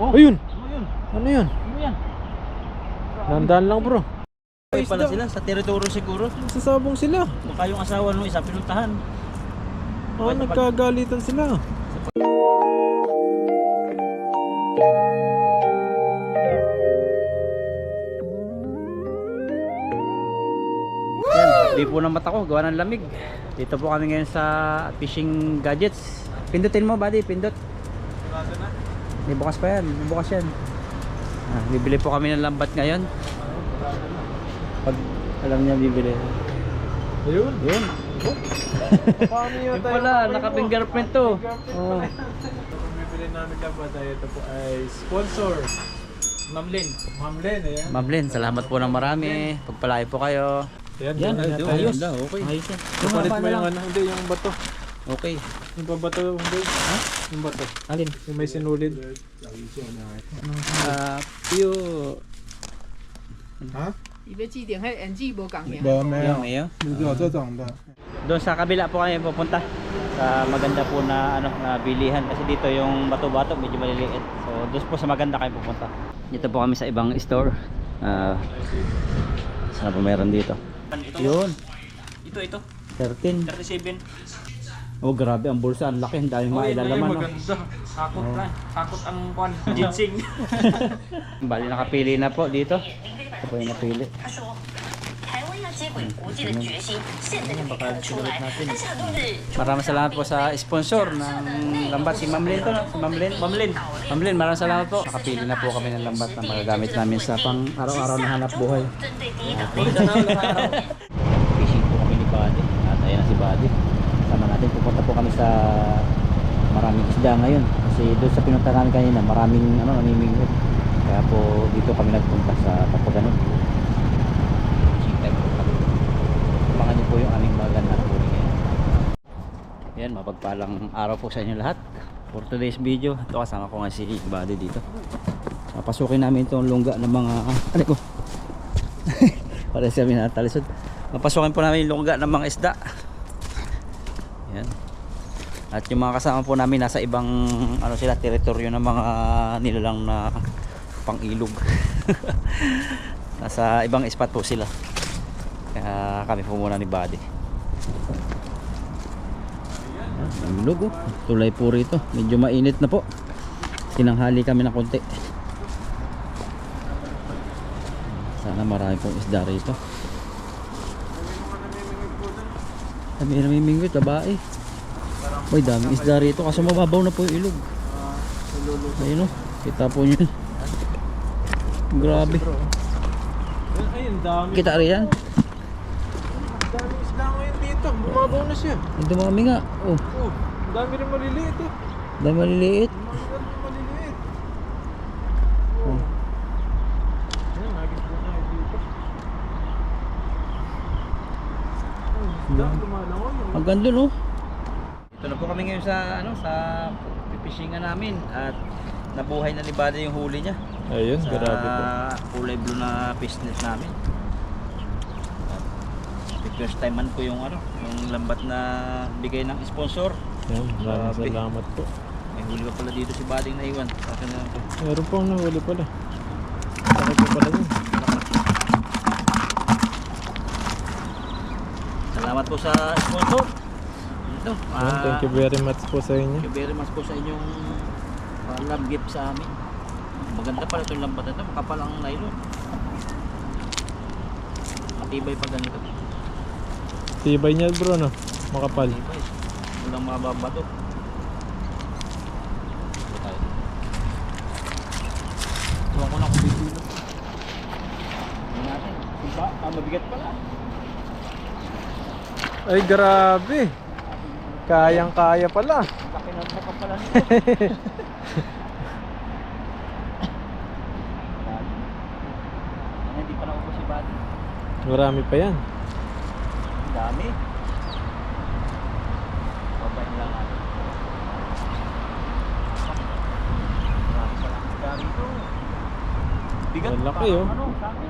Oh, Ayun! ano yun? Ano yun? Ano yan? Dahan-dahan lang bro. Ay pala sila, sa teritoryo siguro. Sasabong sila. Baka yung asawa nung isa pinuntahan. Nagkagalitan sila. Yan, di po ng mata ko, gawa ng lamig. Dito po kami ngayon sa fishing gadgets. Pindutin mo buddy, pindot. May bukas pa yan, may bukas yan. Bibili po kami ng lambat ngayon. Pag alam niya bibili. Ayun. Yun. Paano yun Yung pala, naka-fingerprint to. Oh. Bibili namin dapat ay ito po ay sponsor. Ma'am Lynn. Ma'am Len, ayan. Ma'am Lynn, salamat po ng marami. Pagpalain po kayo. Yan, Yan, ayos. Okay. Ayos yan. Kapalit mo yung ano, hindi yung bato. Okay. Yung pabato, hindi. Ha? Yung bato. Alin? Yung may sinulid. Piyo. Ha? 你的基点喺 NG 冇講嘅。 Mayo. 有这种的。 Doon sa kabila po kami pupunta. Sa maganda po na na bilihan kasi dito yung bato-bato medyo maliliit. So doon po sa maganda kayo pupunta. Dito po kami sa ibang store. Sana po meron dito. Yun. Ito 13. 37. Oh grabe ang bulsa, ang laki, ang daming mailalaman. No? Maganda. Hakot lang. Hakot ang kwan. Ginseng. Bali nakapili na po dito. Ito po yung napili. 他说，台湾要接轨国际的决心，现在就可以看得出来。但是很多是 Maraming salamat po sa sponsor ng lambat si Ma'am Lynn to, no? Si Ma'am Lynn. Ma'am Lynn. Ma'am Lynn, maraming salamat po. Nakapili na po kami ng lambat na magagamit namin sa pang araw-araw na hanap buhay. 针对第一档类 Fishing po kami ni Buddy. At ayan na si Buddy. Sama natin, pupunta po kami sa maraming isda ngayon. Kasi doon sa pinunta namin kanina, maraming namimingwit. Kaya po dito kami nagpunta sa Tapoganon. Fishing time po kami. Tumangan niyo po yung aming magandang huli ngayon. Yan, mapagpalang araw po sa inyo lahat. For today's video, ito kasama ko nga si Buddy dito. Papasukin namin itong lungga ng mga ano ko. Para sa amin natalisod. Papasukin po namin yung lungga ng mga isda. Yan. At yung mga kasama po namin nasa ibang ano sila teritoryo ng mga nilalang na pang-ilog. Nasa ibang spot po sila. Kaya kami po muna ni Buddy. Ang ilog oh. Tulay po rito. Medyo mainit na po. Tinanghali kami ng konti. Sana marami pong isda rito. Kami namimingwit, babae. Uy, daming isda rito kasi mababaw na po yung ilog. Ayun o, kita po nyo. Grabe. Ayun, dami. Kita rin yan. Dami isda ngayon dito. Bumabaw na siya. Ang dumami nga. Oh, Oh, dami rin maliliit eh. dami maliliit. Dami maliliit. Oh. Ayan, naging po tayo dito. Lumalangon. Ang ganda no. Ito na po kami ngayon sa sa pipishingan namin at nabuhay na ni Buddy yung huli niya. Ayun, Sa kulay blue na fish net namin. At first time man po yung yung lambat na bigay ng sponsor. Yan, maraming Grabe. salamat po. May huli pa pala dito si Buddy na iwan. Sa akin na lang po. Meron pong nahuli pala. Sakit po pala yun. Salamat po sa sponsor. Ito. Yan, thank you very much po sa inyo. Thank you very much po sa inyong love gift sa amin. Maganda pala itong lambat na ito. Makapal ang nylon. Matibay pa ganito. Tibay niya bro no? Makapal. Matibay. Walang mababato. Tuwa ko na kung bibilo. Hindi natin. Diba? Mabigat pala. Ay grabe. Kayang-kaya pala. Laki ng mukha pala nito. Hindi pa naubos si Buddy. Marami pa yan. Ang dami. Babayin lang natin. Marami pa lang ang ito. Bigat. Ang laki, oh. Ano, sabi.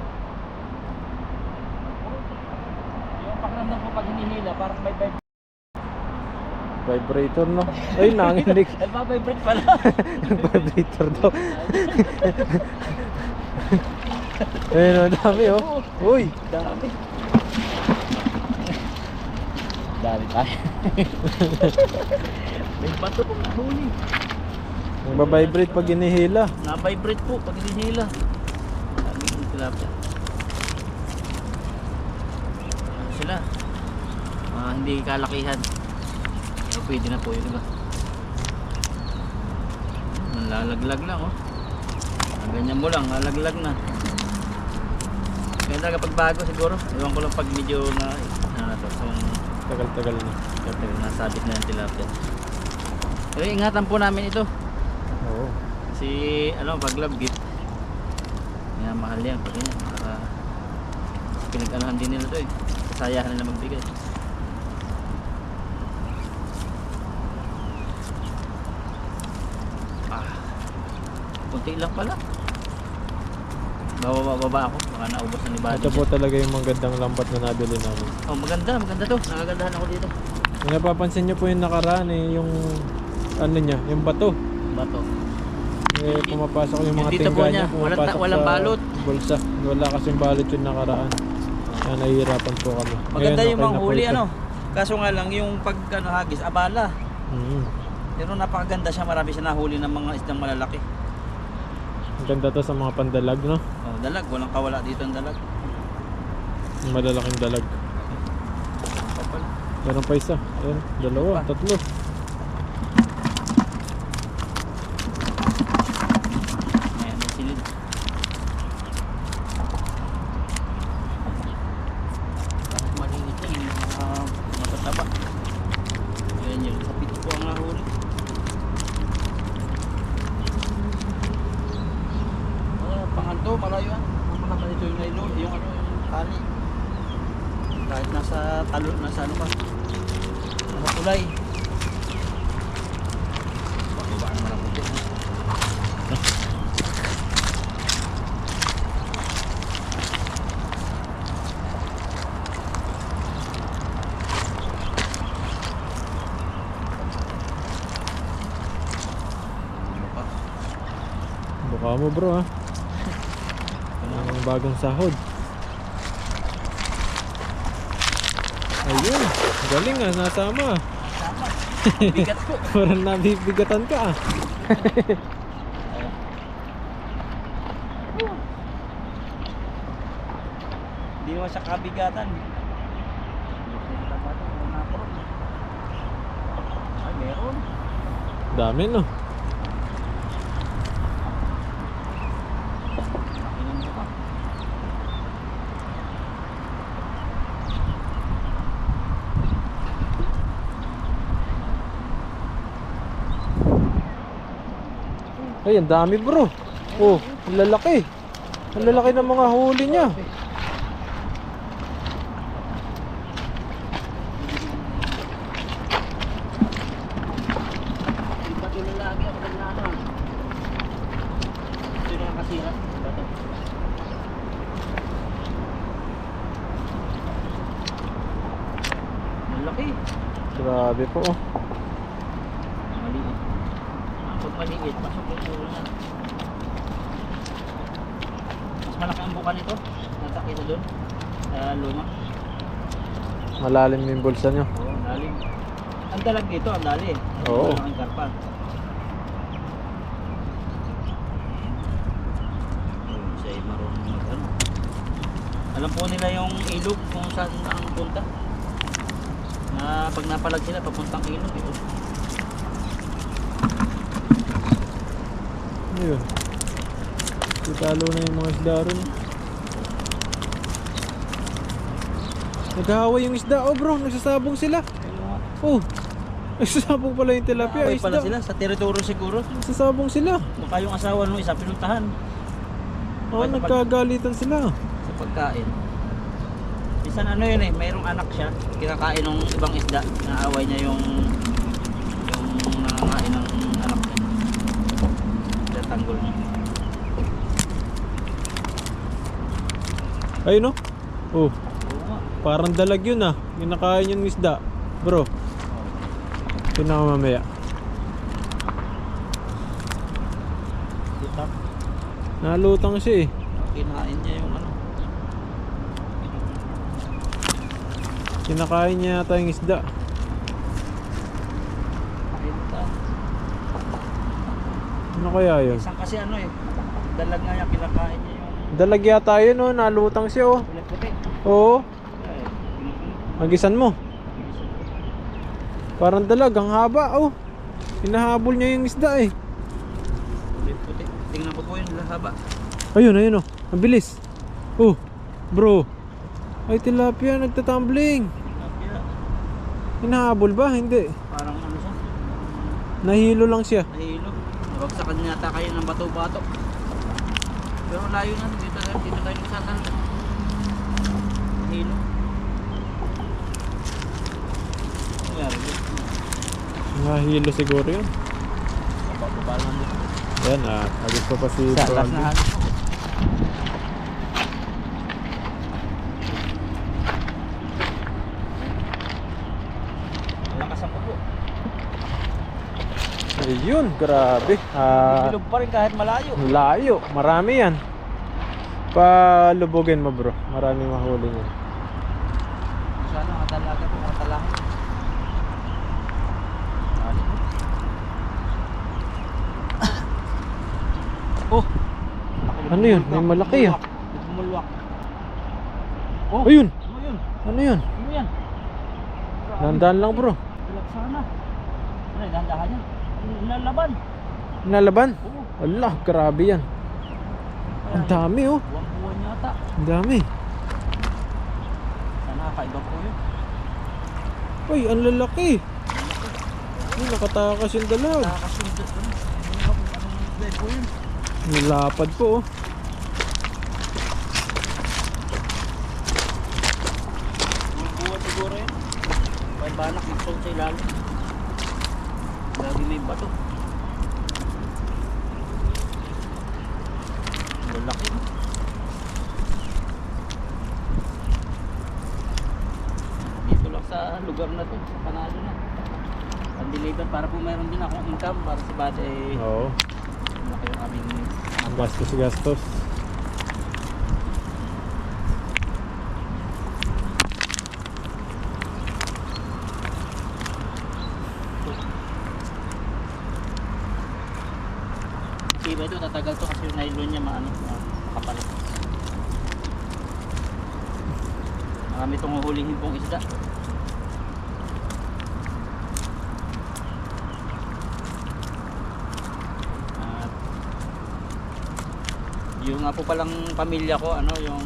Yung pakiramdam ko pag hinihila, parang may vibe. Vibrator, no? Ay, nanginig. Nagpa-vibrate pala. Vibrator daw. Ayun, ang dami, oh. Uy! Dami. Dami tayo. May bato pong nahuli. Nagbabibrate pag inihila. Na-vibrate po pag hinihila. Dami yung tilapia. Ano sila? Hindi kalakihan. So, pwede na po yung iba. Nalalaglag lang, oh. Ganyan mo lang, lalaglag na. Kaya talaga pag bago siguro. Iwan ko lang pag medyo na Tagal-tagal na. nasabit na yung tilapia. Pero ingatan po namin ito. Oo. Kasi pag love gift. Kaya mahal yan pag ganyan. Para pinag-anahan din nila ito eh. Kasayahan nila magbigay. Kunti lang pala. Bababa ako. Baka naubos na ni Buddy. Ito po talaga yung magandang lambat na nabili namin. Oh, maganda to. Nakagandahan ako dito. Yung napapansin nyo po yung nakaraan eh, yung ano niya, yung bato. Bato. Eh, pumapasok yung mga Yung dito po tingga niya, niya, pumapasok walang sa balot. bulsa. Wala kasing balot yung nakaraan. Kaya nahihirapan po kami. Maganda Ngayon, yung okay mga na po huli ito. Kaso nga lang yung pag hagis abala. Mm. Pero napakaganda siya, marami siya nahuli ng mga isdang malalaki. Ang ganda to sa mga pandalag, no? Oh, dalag, walang kawala dito ang dalag. Yung malalaking dalag. Kapal. Meron pa isa. Ayun, dalawa, tatlo. Ayan, may silid. Maliit yan, yung mga matataba. Ayan yun, kapit po ang nahuli. Panganto, malayo yan. Pumakamay ito yung nailo, yung tali. Kahit nasa talon, nasa ano pa. Nasa tulay. Pagkaba naman ang puti. Buka mo, bro, ha? Ang bagong sahod. Ayun, galing ah, nasama. Bigat ko. Parang nabibigatan ka ah. Hindi naman siya kabigatan. Ay, meron. Dami, no? Inom mo pa. Ay, ang dami, bro. Oh, ang lalaki. Ang lalaki ng mga huli niya. Iba din ang lagi ako nagnano. Sino ang kasira? Bato. Malaki. Grabe po, oh. Maliit. Pag maliit, pasok yung ulo niya. Mas malaki ang buka nito. Nakakita doon. Luma. Malalim yung bulsa nyo. Oo, lalim. Ang dalag dito, ang dali. Oo. Ang karpa. Siya ay marunong mag-ano. Alam po nila yung ilog kung saan ang punta. Na pag napalag sila, papuntang ilog. Ito. Ayun. Italo na yung mga isda rin. Naghahaway yung isda. Oh, bro, nagsasabong sila. Oh, nagsasabong pala yung tilapia. Away pala Isda. sila sa teritoryo siguro. Nagsasabong sila. Baka yung asawa nung isa pinuntahan Oh, nagkagalitan sila. sa pagkain. Minsan ano yun eh, mayroong anak siya, kinakain ng ibang isda, naaway niya yung nangangain ng anak niya. Kaya tanggol niya. Ayun, no? Oh, Oo nga. parang dalag yun ah. Yung nakain yung isda. Bro. Tingnan ko mamaya. Lutak. Nalutang siya eh. Kinain niya yung ano. Kinakain niya yata yung isda. Pinta. Ano kaya yun? Isang kasi ano eh. Dalag nga niya, kinakain niya yung Dalag yata yun oh, nalutang siya oh. kulay puti. Oo, Ay, magisan mo. Parang dalag, ang haba oh. Hinahabol niya yung isda eh. kulay puti. Tingnan ko po yun, lahaba. Ayun, ayun oh. Ang bilis. Oh, bro. Ay, tilapia, nagtatumbling. Kaya, Hinahabol ba? Hindi. parang ano siya, Nahilo lang siya. nahilo. Nabagsakan niya yata kayo ng bato-bato. Pero layo na, dito tayo nagsasanda. Nahilo. Nangyari, Nahilo siguro yun. baba naman dito. Yan, agos pa si Sa last Brody. na halos po. Malakas ang upo. Ayun, grabe. Bilog pa rin kahit malayo. Layo, marami yan. Palubugin mo bro, marami mahuli niyan. Sana mga dalaga po, mga talangin. Alit mo. Oh! Ano yun? May malaki ah. Bumulwak. Oh! Ayun! Ano yun? Ano yun? Ano yan? Nandaan lang bro. Bilak sana. Ano, dahan-dahan yan. Nalaban. Nalaban? Oo. Wala, grabe yan. Ang dami oh. Buwan-buwan yata. Ang dami. Sana kakaiba po yun. Uy, ang lalaki. Uy, nakatakas yung dalag. Nakakasundot ko na. Hindi nga kung anong play po yun. Nilapad po oh. Buwan siguro yun. May banak, nagsold sa ilalim. Lagi may bato. Lalaki. Dito lang sa lugar na to, sa Panalo na. Pandiligan para po mayroon din akong income para sa bata eh. Oo, Malaki yung aming gastos. Iba ito, tatagal to kasi yung nylon niya makapalit. Marami itong huhulihin pong isda. At yung nga po palang pamilya ko, ano, yung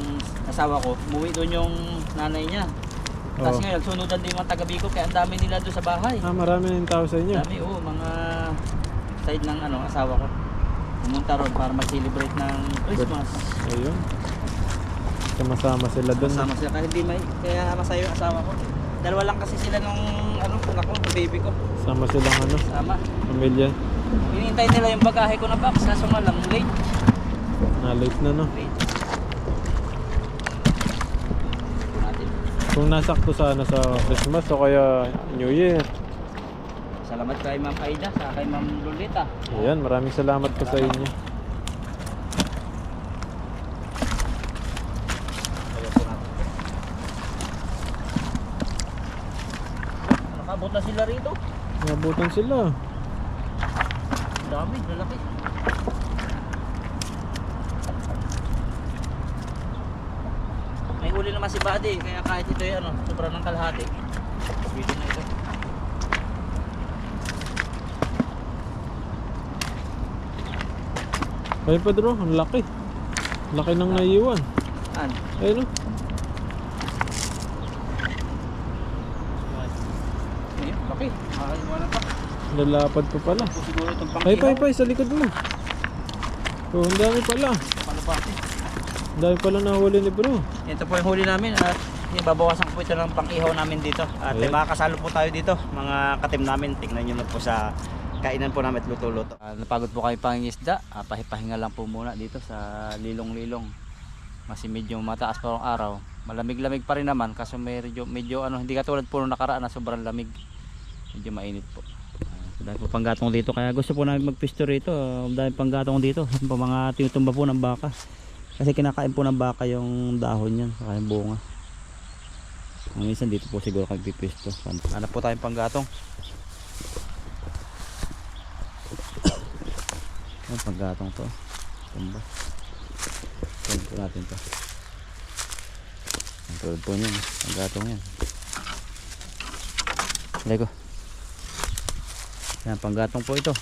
asawa ko, umuwi doon yung nanay niya. Tapos Oo. ngayon, nagsunudan din yung mga taga-Bicol, kaya ang dami nila doon sa bahay. Marami na yung tao sa inyo. Dami, oo, mga side ng ano, asawa ko. Pumunta ron para mag-celebrate ng Christmas. Ayun. Sama-sama sila doon. Kasama sila kahit hindi may, kaya masaya yung asawa ko. Dalawa lang kasi sila nung ano, anak ko, ng baby ko. Sama silang ano, Sama. pamilya. Hinihintay nila yung bagahe ko na box, kaso nga lang, late. Na-late na no. Late. Natin. Kung nasakto sana sa Christmas o kaya New Year. Salamat kay Ma'am Aida, sa kay Ma'am Lolita. Ayan, maraming salamat po sa inyo. Kaya po natin. Nakabot na sila rito. Nabutan sila. Ang dami, lalaki. May huli naman si Buddy, kaya kahit ito yung ano, sobrang ng kalahati. Pwede na ito. Ayun Pedro, ang laki. Laki nang naiiwan. An? Ayun oh. Ayun, laki. Makakaliwanan pa. Lalapad pa pala. Ito siguro itong Ay, pangkilaw. sa likod mo. Oh, ang dami pala. Paano pa? Ang dami pala nahuli ni bro. Ito po yung huli namin at babawasan po ito ng pang-ihaw namin dito. At may Ayan. mga kasalo po tayo dito, mga katim namin. Tingnan nyo na po sa kainan po namin at luto-luto. Napagod po kayo pangingisda. Pahipahinga lang po muna dito sa Lilong-Lilong. Kasi medyo mataas pa ang araw. Malamig-lamig pa rin naman kasi medyo ano, hindi katulad po nung nakaraan na sobrang lamig. Medyo mainit po. Dahil po panggatong dito, kaya gusto po namin magpisto rito. Dahil panggatong dito, mga tinutumba po ng baka. Kasi kinakain po ng baka yung dahon yan, saka yung bunga. Minsan dito po siguro kami pipisto. Hanap po tayong panggatong. Ang panggatong to. Tumba. Tingnan po natin to. Ang tulad po niyan, panggatong yan. Lego. Yan, panggatong po ito.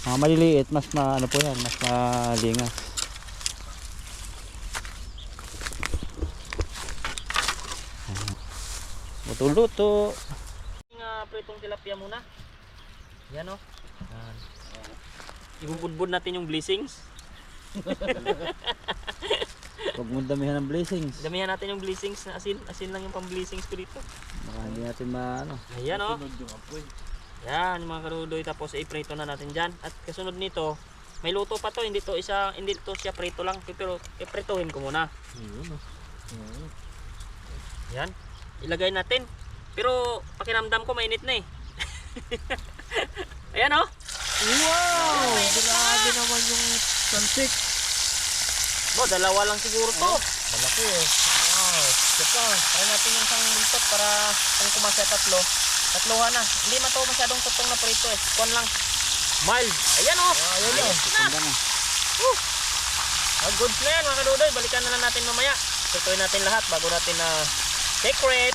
Mga maliliit, mas ano po yan, mas malingas. Luto-luto. Pritong tilapia muna. Yan o. Ibubudbud natin yung blessings. Huwag mo damihan ng blessings. Damihan natin yung blessings na asin. Asin lang yung pang blessings ko dito. Baka hindi natin maano. Ayan o. Yan yung mga karudoy. Tapos i-prito na natin dyan. At kasunod nito, may luto pa to. Hindi to siya prito lang. Pero iprituhin ko muna. Yan. Ilagay natin. Pero pakiramdam ko mainit na eh. Ayan o. Wow! Grabe naman yung sansik. Dalawa lang siguro to. Malaki eh. Wow. Ito, try natin yung isang buntot para kung kumasya tatlo. Tatluhan na. Hindi man to masyadong tutong na prito eh. Kuan lang. Mild. Ayan o. Ayan o. Ganda na. Goods na yan mga kadudoy. Balikan na lang natin mamaya. Tutuin natin lahat bago natin na secret.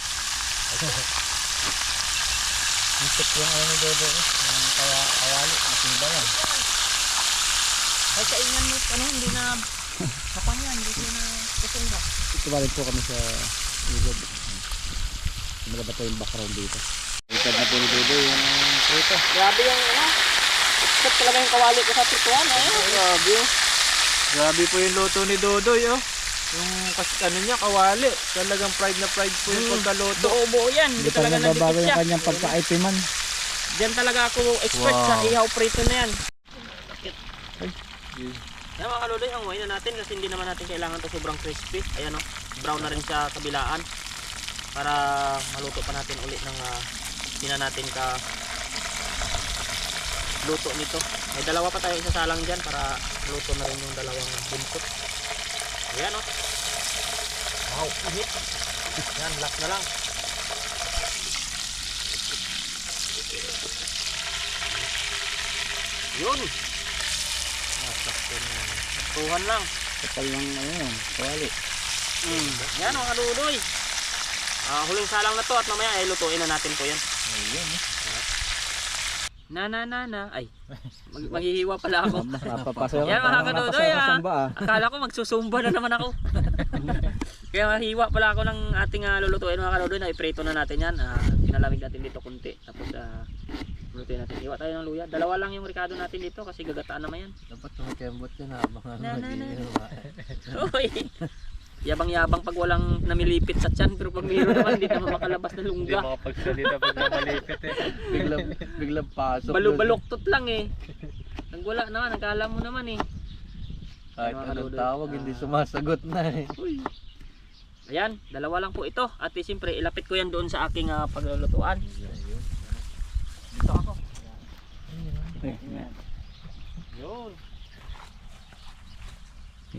Isip yung ano ni Dodo eh. Yung kawali. Matiba yan. Ay kaingan mo, hindi na kapan yan. Hindi na kusunda. Ito balik po kami sa ilog. Maganda po yung background dito. Ikad na po ni Dodo yung prito. Grabe yung expect talaga yung kawali ko sa prituan. Grabe. Grabe po yung luto ni Dodoy oh. Yung ano niya, kawali. Talagang pride na pride po yung pagkaluto. Buo-buo yan. Hindi Hindi pa talaga nagbabago nandikit yung siya. kanyang pagka-ipiman. Diyan talaga ako expert sa ihaw prito na yan. Yan mga kaludoy, ang na natin kasi hindi naman natin kailangan to sobrang crispy. Ayan o, brown na rin sa kabilaan. Para maluto pa natin ulit ng natin ka luto nito. May dalawa pa tayo isasalang dyan para luto na rin yung dalawang buntot. Ayan o. Wow, init. Yan, last na lang. Yun. Tuhan lang. Kapal yung kawali. Yan mga kadudoy. Huling salang na to at mamaya ay lutuin na natin po yan. Ayun eh. Ay, maghihiwa pala ako. Napapasok. Yan mga kadudoy Samba. Akala ko magsusumba na naman ako. Kaya mahiwa pala ako ng ating lulutuin mga kadudoy na iprito na natin yan. Pinalamig natin dito kunti. Tapos lutuin natin. Hiwa tayo ng luya. Dalawa lang yung ricado natin dito kasi gagataan naman yan. Dapat tumikembot yan habang Uy. Yabang-yabang pag walang namilipit sa tiyan, pero pag mayroon naman hindi naman makalabas na Hindi lungga. makapagsalita pag namalipit eh. Biglang pasok. Balubaloktot lang eh. Nang wala naman, nagkala mo naman eh. Kahit Mga anong kadudoy. tawag, hindi sumasagot na eh. Uy. Ayan, dalawa lang po ito. At siyempre, ilapit ko yan doon sa aking paglulutuan. Dito ako. Yun.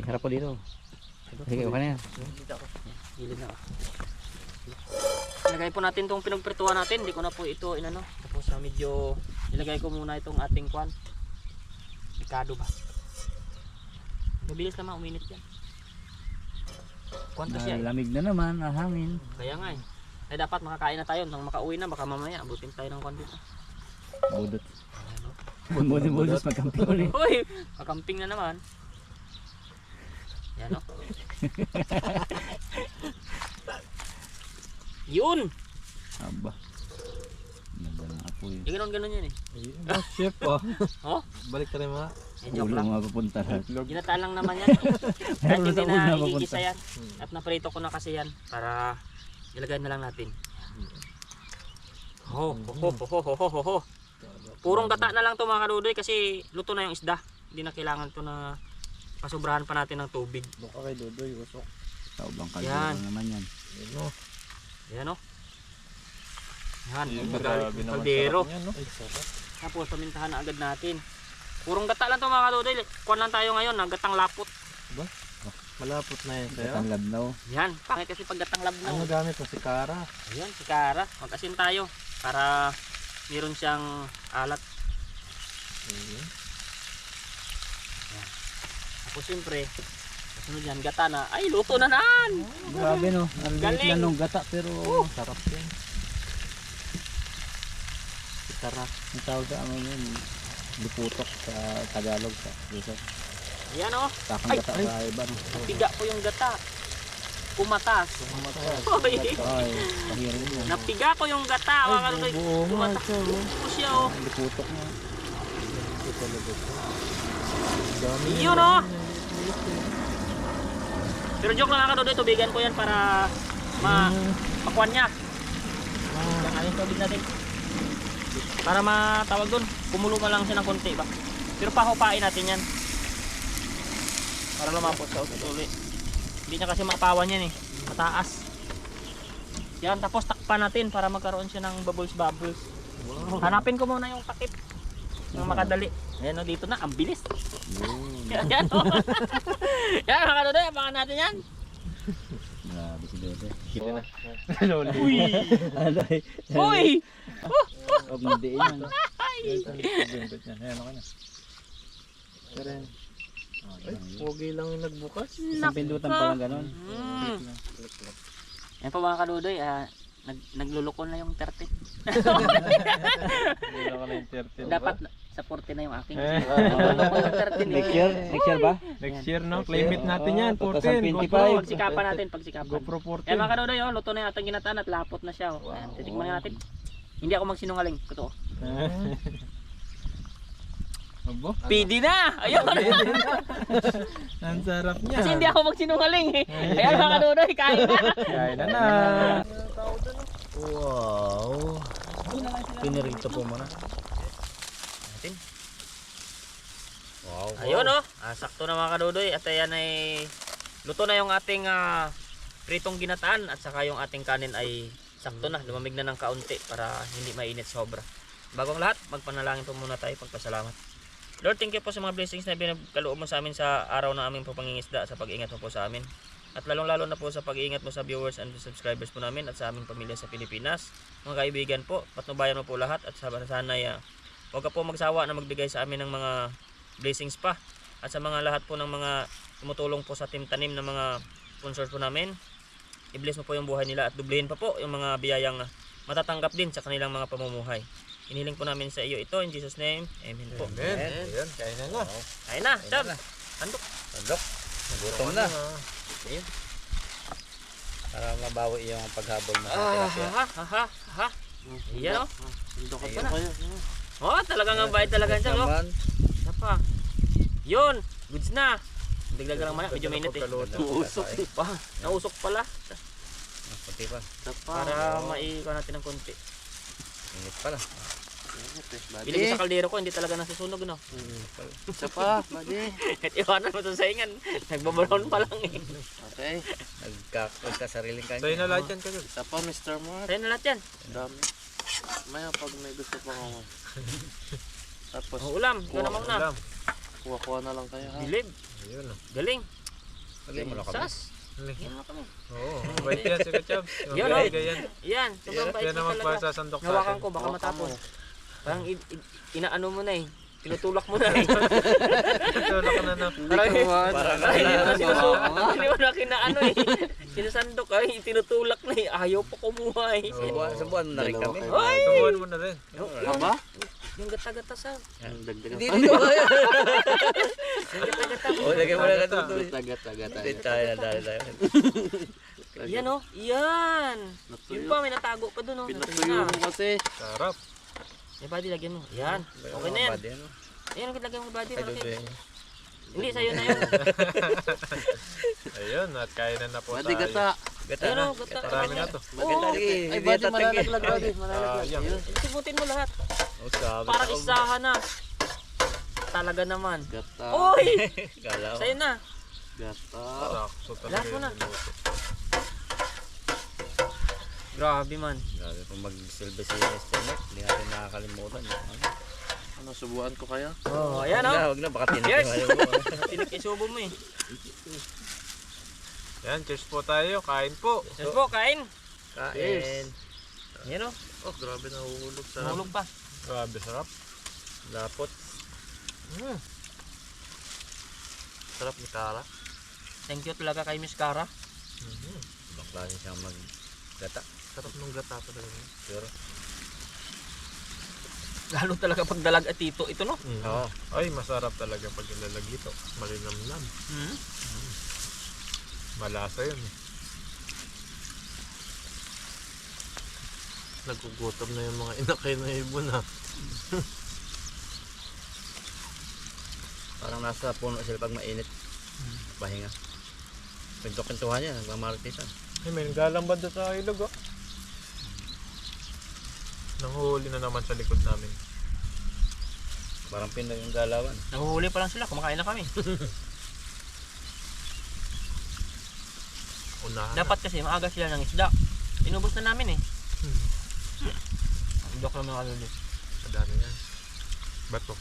Harap po dito. Sige, okay na yan. Dito ako. Gilid na ako. Ilagay po natin itong pinagprituan natin. Hindi ko na po ito inano. Tapos medyo ilagay ko muna itong ating kwan. Ricado ba? Mabilis naman uminit yan. Kwanta siya eh. Lamig na naman, hangin. Kaya nga eh. Ay dapat makakain na tayo nang makauwi na. Baka mamaya abutin tayo ng kwan dito. Budot. Budot magkamping ulit. Uy! Kakamping na naman. Yan o. Yun! Aba. Ganda ng apoy. Ganon yan eh. Chef oh. Oh? Balik ka rin mga. Joke Ulo lang. mga papunta lahat. Ginataan lang naman yan. Kahit Meron hindi sa na una igigisa papunta. yan. At naprito ko na kasi yan para ilagay na lang natin. Ho, ho, ho, ho, ho, ho, ho. Purong gata na lang to mga kadudoy kasi luto na yung isda. Hindi na kailangan to na pasubrahan pa natin ng tubig. Baka kay Dodoy, usok. Taubang Yan. kaldero naman yan. Ayan o. Yan, Yung yung grabe naman kaldero. sarap niyan, no? Ay, sarap. Tapos pamintahan na agad natin. Purong gata lang to mga kadodoy. Kuwan lang tayo ngayon, gatang lapot. Malapot na yan sa'yo. Ang labnaw. Yan, pangit kasi pag gatang labnaw. Ano gamit mo? Si Kara. Ayan, si Kara. Mag-asin tayo para meron siyang alat. Ayan. Tapos siyempre, kasunod yan, gata na. Ay, luto na naan! Grabe no. Ang liit Galing. lang nung gata pero Sarap yan. Si Kara. ang tawag sa ano yun, liputok sa Tagalog sa Luzon. Ayan o, Takang Ay, gata ay. sa iba no. piga po yung gata. Kumatas. Hoy, Ay, pahirin mo. napiga ko yung gata. Mga kadodoy. buo nga Kumatas. ito. Buo siya o. Liputok na. Dami Yun o. Pero joke lang mga kadodoy, tubigan ko yan para makuan niya. Yung ating tubig natin. Para matawag doon, kumulo na lang siya ng konti ba. Pero pahupain natin yan. Para lumapot sa uli. Hindi niya kasi mapawan yan eh. Mataas. Yan, tapos takpan natin para magkaroon siya ng bubbles. Hanapin ko muna yung takip. Yung makadali. Ayan o, dito na, ang bilis. Yan o. Yan, mga kadodoy, abangan natin yan. Grabe si Dede. Uy! Alay. Uy! Huwag mo diin yan. Ayan ako na. Ay, pogi lang yung nagbukas. Isang pindutan pa lang ganun. Yan po mga kadodoy, naglulukon na yung 30. Hindi ako na yung 30. Dapat sa 40 na yung aking. Eh. Naglulukon yung 30 Next year? Next year ba? Next year no? Claim it natin yan. 2025. 14. Pagsikapan natin, pagsikapan. GoPro 14. Yan mga kadodoy, oh, luto na yung ating ginataan at lapot na siya. Oh. Ayan, titikman na natin. Hindi ako magsinungaling, totoo. Abo? PD na! Ayun! Ang sarap niya. Kasi hindi ako magsinungaling eh. Ayan mga kadodoy, kain na! Kain na na. Wow. Pinirito po muna. Natin. Wow. Ayun oh, sakto na mga kadodoy at ayan ay luto na yung ating pritong ginataan at saka yung ating kanin ay sakto na, lumamig na ng kaunti para hindi mainit sobra. Bago ang lahat, magpanalangin po muna tayo, pagpasalamat. Lord, thank you po sa mga blessings na binagkaloob mo sa amin sa araw na aming pangingisda, sa pag-ingat mo po sa amin. At lalong-lalo na po sa pag-iingat mo sa viewers and subscribers po namin at sa aming pamilya sa Pilipinas. Mga kaibigan po, patnubayan mo po lahat at sana huwag ka po magsawa na magbigay sa amin ng mga blessings pa. At sa mga lahat po ng mga tumutulong po sa Team Tanim ng mga sponsors po namin, i-bless mo po yung buhay nila at dublihin pa po yung mga biyayang matatanggap din sa kanilang mga pamumuhay. Inihiling po namin sa iyo ito in Jesus name. Amen po. Amen. Ayan, kain na na. Ayun na, Chab. Handok. Gutom na. Para mabawi yung paghabol mo sa tilapia. Ha. Iyan o. Handok ka na. Oh, talagang ang bait talaga siya. Oh. Napa. Yun. Goods na. Dagdagan lang man. Medyo mainit eh. Nausok pa. Nausok pala. Puti pa. Para maikuha natin ng konti. Init pala. Bilig sa kaldero ko, hindi talaga nasusunog, no? Isa pa, buddy. At iwanan mo sa saingan. Nagbabalon pa lang eh. Okay. Nagkasariling kanya. Sa'yo na lahat yan kagad. Isa pa, Mr. Mark. Sa'yo na lahat yan. Dami. Maya pag may gusto pa ako. Tapos, Oh, ulam. Ikaw naman na. Ulam. kuha-kuha na lang kayo ha. Dilib. Ayun o. Galing. Galing mo na kami. Sas. Yan mo kami. Oo. Bait yan si Kachab. Yan, oh. Yan. Yan. Sobrang bait Yan mo naman talaga. pasasandok sa Nawakan atin. ko, baka matapon. Parang inaano mo na eh. Tinutulak mo na eh. Tulak ka na na. Parang hindi mo na kinaano eh. Sinasandok ay tinutulak na eh. Ayaw pa kumuha eh. Subuan na rin kami. Ay! Subuhan mo na rin. Ba? Yung gata-gata sa. Dagdagan Hindi pa. dito. Yung gata-gata. O, lagay mo na katutuloy. Tagat-tagat. Hindi tayo na dahil. Yan oh. Yan. Yun pa, may natago pa dun oh. Pinatuyo mo kasi. Sarap. Yung body, lagyan mo. Yan. Okay na yan. Ayan, lagyan mo body. Malaki. Hindi, sa'yo na yun. Ayun, at kainan na po Buddy, tayo. gata. Ayun oh, gata. Marami na to. Maganda rin. Ay, buddy, malalaglag, buddy. Malalaglag. Sayang. Ayun. Sibutin mo lahat. Para Parang isahan na. Talaga naman. Gata. Uy! Galaw. Sa'yo na. Gata. Sakso talaga Lahat mo na. yung niluto. Grabe man. Grabe kung mag-silbi si Mr. Nick, hindi natin nakakalimutan. Ano, subuan ko kaya? Oh, ayan oh. Wag na, baka Yes. tinitiwayo mo. Tinik isubo mo eh. Yan, cheers po tayo. Kain po. Yes po, kain. Kain. Yan oh. Oh, grabe nahuhulog sa... Mahulog pa. Grabe, sarap. Lapot. Sarap ni Kara. Thank you talaga kay Miss Cara. Ibang klase siyang mag-gata. Sarap ng gata talaga. Sure. Lalo talaga pag dalag at tito ito no. Oo. Ay, masarap talaga pag ilalagito. Malinamnam. Malasa yun. Nagugutom na yung mga inakay na ibon ha. Parang nasa puno sila pag mainit. Pahinga. Pinto-pintuhan niya, nagmamartisan. Ay, may galang ba doon sa ilog, oh? Nanghuli na naman sa likod namin. Parang Pinoy yung galawan. Nahuhuli pa lang sila, kumakain na kami. Unahan. Dapat kasi maaga sila ng isda. Inubos na namin eh. Joke lang mga kaluli. Madami yan. Bato.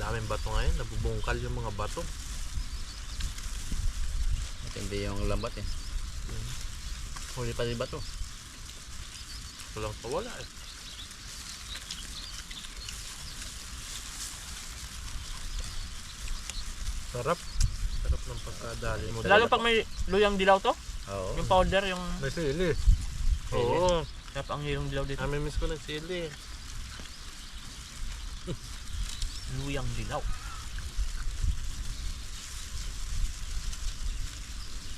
Daming bato ngayon. Nabubungkal yung mga bato. At hindi yung lambat eh. Huli pa rin ba to? Walang pawala eh. Sarap. Sarap ng pagkadali mo. Lalo pag may luyang dilaw to, Oo. yung powder, yung May sili. Oo. sarap ang luyang dilaw dito. Namimiss ko ng sili. Luyang dilaw.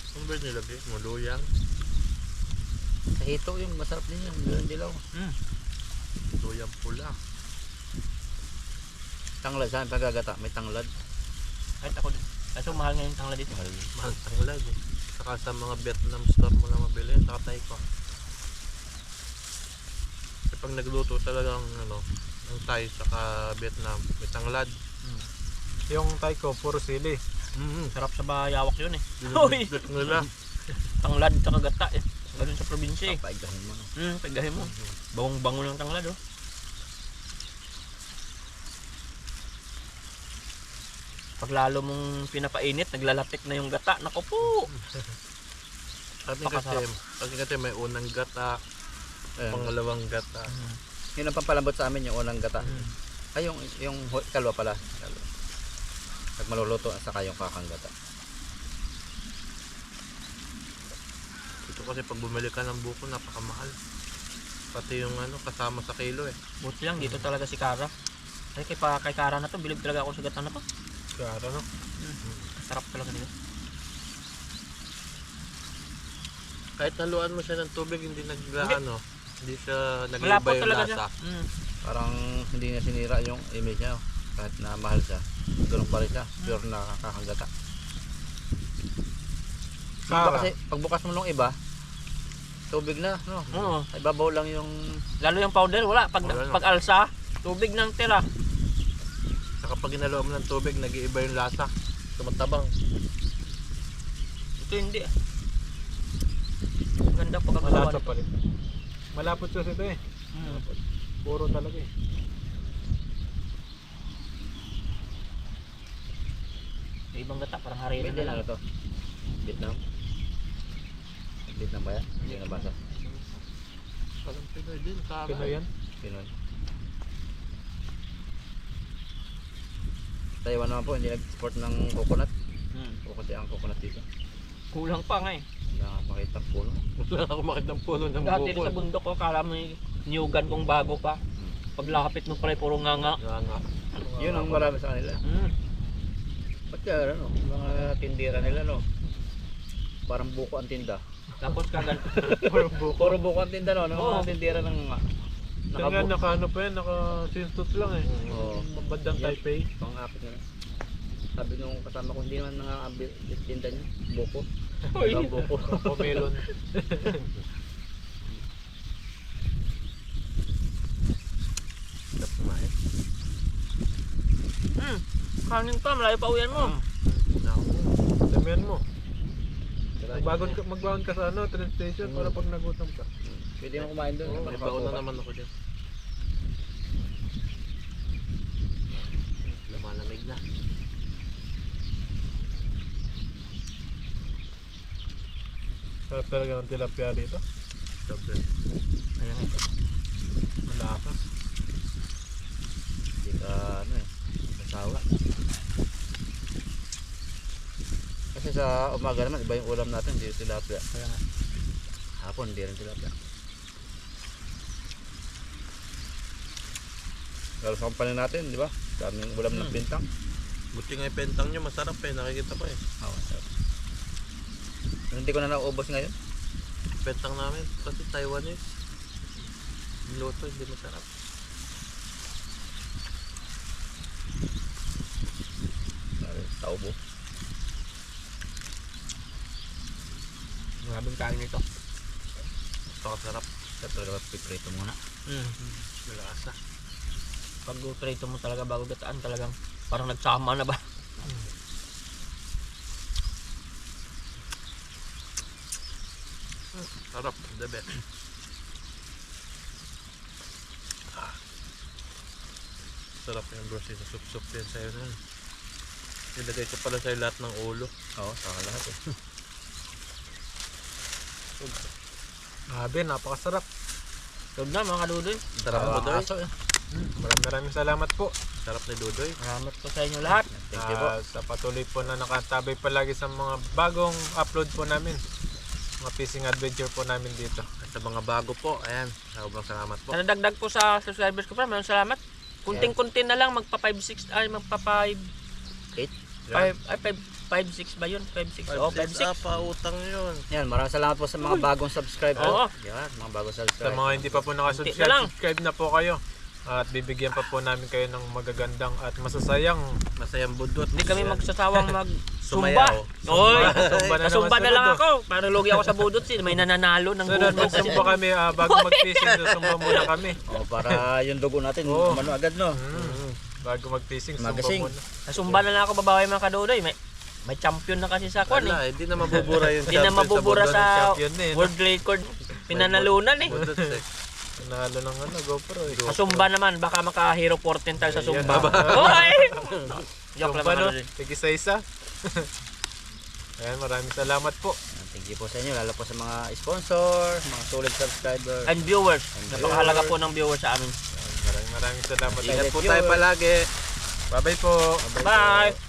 Ano ba nilagay? Maluyang. Sa hito yung masarap din yun. Yung dilaw. Luyang pula. Tanglad saan pagagata? May tanglad. Kahit ako din. Kaso mahal ngayon tangla dito. Mahal tanglad eh. Saka sa mga Vietnam store mo lang mabili. Saka tayo ko. Kasi pag nagluto talagang ano, ang Thai saka Vietnam, may tanglad. Yung taiko, puro sili. Sarap sa bayawak yun eh. Uy! Dinudot nila. Tanglad sa kagata eh. Ganun sa probinsya eh. Papaigahin mo. Pagahin mo. Bawang bango ng tanglad oh. Pag lalo mong pinapainit, naglalatik na yung gata. Naku po! Sabi kasi may unang gata, Ayan. pangalawang gata. Yun ang pampalambot sa amin yung unang gata. Ay yung kalwa pala. Kalwa. Pag maluluto at saka yung kakang gata. Ito kasi pag bumili ka ng buko, napakamahal. Pati yung ano, kasama sa kilo eh. Buti lang, dito talaga si Cara. Ay, kay Cara na to, bilib talaga ako sa gata na to. Kaya no? Sarap talaga nila. Kahit naluan mo siya ng tubig, hindi naglaano. Hindi siya nag-iba Malapot yung talaga siya. lasa. Parang hindi na sinira yung image niya. Kahit na mahal siya. Ganun pa rin siya. Pure na kakang gata. Iba kasi pagbukas mo nung iba, tubig na. No? Oo. Ay babaw lang yung Lalo yung powder, wala. Wala na. Pag alsa, tubig ng tira. Saka pag inaluan mo ng tubig, nag-iiba yung lasa. Tumatabang. Ito hindi ah. Ang ganda pagkagawa Malasa nito. pa rin. Malapot kasi ito eh. Puro talaga eh. Yung ibang gata, parang harina Pwede na na lang. ano to? Vietnam? Vietnam ba yan? Hindi ko nabasa. Parang Pinoy din. Kara. Pinoy yan. Pinoy. Taiwan naman po, hindi nag-export ng coconut. Kukunti ang coconut dito. Kulang pa nga eh. Wala nga makita ang puno. Wala ako makita ng puno ng Dati buko. sa bundok ko, kala mo yung niyugan kong bago pa. Paglapit mo pala, puro nganga. Nga. Yun ang marami sa kanila. Ba't kaya ano? Mga tindera nila no? Parang buko ang tinda. Tapos kagan. Puro buko ang tinda no? Oo. Mga tindera ng Kaya naka ano pa yan, naka sintot lang eh. Oo. Bandang Taipei. Pang-apit nila. Sabi nung kasama ko, hindi naman nangangabil yung tinda niya. Buko. Uy. Ibang buko. Comelon. Sarap kumain. Kanin pa, malayo pa uyan mo. Damihan mo. Magbagon ka sa ano, train station para pag nagutom ka. Pwede mo kumain doon. May baon na naman ako dyan. Sarap talaga ng tilapia dito. Sabi. Ayan ito. Malakas. Hindi ka ano eh. Nasawa. Kasi sa umaga naman, iba yung ulam natin, hindi yung tilapia. Kaya nga. Hapon, hindi rin tilapia. Lalo sa kumpanya natin, di ba? Daming ulam ng pintang. Buti nga yung pentang nyo, masarap eh. Nakikita ko eh. Oo, sarap. Hindi ko na naubos ngayon. Pentang namin, kasi Taiwanese. Yung luto, hindi masarap. Taubo. Marabing kain nito. Pakasarap. Sarap talaga piprito muna. Malasa. Pag prito mo talaga bago gataan talagang parang nagsama na ba? Sarap, the best. Sarap yung brosi sa sup-sup din sa'yo nun. Nilagay ko pala sa'yo lahat ng ulo. Oo, saka lahat eh. Grabe, napakasarap. Huwag na mga kadudoy. Sarap mo, Doy. Aso eh. Maraming salamat po. Sarap ni Dudoy. Salamat po sa inyo lahat. Thank you po. Sa patuloy po na nakatabay palagi sa mga bagong upload po namin. Mga fishing adventure po namin dito. At sa mga bago po, ayan. Sobrang salamat po. Nadagdag po sa subscribers ko pa. Maraming salamat. Kunting-kunti na lang magpa 5-6 ay magpa 5 5-6 ba yun? 5-6. Oo, 5-6. Pautang yun. Yan, maraming salamat po sa mga bagong subscriber. Oo. Yan, mga bagong Sa subscriber. mga hindi pa po Kunti na lang. nakasubscribe, subscribe na po kayo. At bibigyan pa po namin kayo ng magagandang at masasayang Masayang budot. Hindi kami magsasawang mag-sumba. Sumayaw. Oy, Sumba na nasumba naman na lang sunod, ako. Parang lugi ako sa budot. May nananalo ng Sunod, budot. magsumba kami bago mag-fishing, susumba muna kami. Oh, para yung dugo natin, Oo. umano agad no. Bago mag-fishing, sumba Magasing. muna. Nasumba na lang ako babawi mga kadudoy. May champion na kasi sa kwan eh. Wala, hindi na mabubura yung Hindi na mabubura budot. sa Champion na eh, no? world record. Pinanalunan eh. Budot eh. Nanalo ng GoPro eh. Sa Zumba naman, baka maka-hero 14 tayo sa Ayan. Zumba. Oy! Joke lang Sumba, mga no? kadudoy. Tig-isa-isa. Ayan, maraming salamat po. Thank you po sa inyo, lalo po sa mga sponsor, mga solid subscriber. And viewers. Napakahalaga po ng viewers sa amin. Maraming salamat. Ingat po tayo palagi. Bye-bye po. Bye!